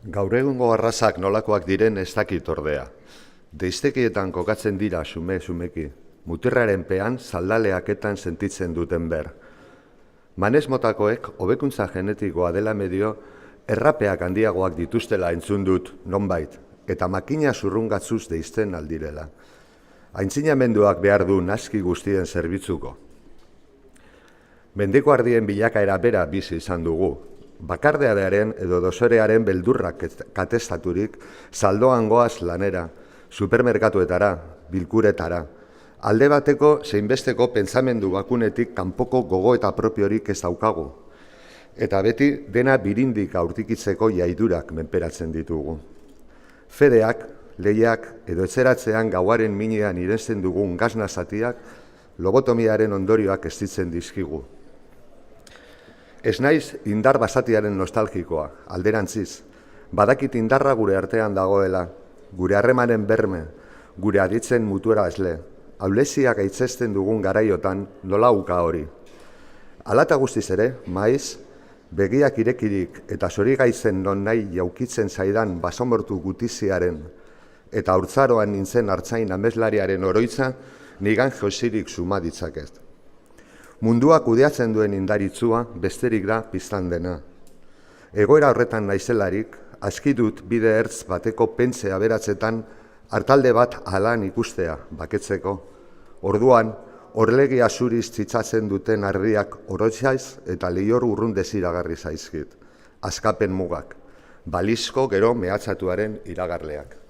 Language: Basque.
Gaur egungo arrazak nolakoak diren ez dakit ordea. Deiztekietan kokatzen dira xume-xumeki, mutirraren pean zaldaleaketan sentitzen duten ber. Manez motakoek hobekuntza genetikoa dela medio errapeak handiagoak dituztela entzun dut nonbait, eta makina zurrungatzuz deizten aldirela. Aintzinamenduak behar du naski guztien zerbitzuko. Mendeko ardien bilakaera bera bizi izan dugu. Bakardearen edo dosorearen beldurrak katestaturik saldoan goaz lanera, supermerkatuetara, bilkuretara. Alde bateko zeinbesteko pentsamendu bakunetik kanpoko gogo eta propiorik ez daukagu. Eta beti dena birindik aurtikitzeko jaidurak menperatzen ditugu. Fedeak, lehiak edo etzeratzean gauaren minean irensten dugun gazna zatiak lobotomiaren ondorioak estitzen dizkigu. Ez naiz indar basatiaren nostalgikoa, alderantziz. Badakit indarra gure artean dagoela, gure harremanen berme, gure aditzen mutura esle. Aulesiak aitzesten dugun garaiotan nola uka hori. Alata guztiz ere, maiz, begiak irekirik eta zorigaitzen non nahi jaukitzen zaidan basomortu gutiziaren eta haurtzaroan nintzen hartzain ameslariaren oroitza nigan josirik suma ditzaket. Mundua kudeatzen duen indaritzua besterik da piztan dena. Egoera horretan naizelarik, aski dut bide ertz bateko pentze aberatzetan hartalde bat alan ikustea baketzeko. Orduan, horlegia zuriz txitzatzen duten ardiak orotzaiz eta lehior urrun desiragarri zaizkit. Askapen mugak, balizko gero mehatzatuaren iragarleak.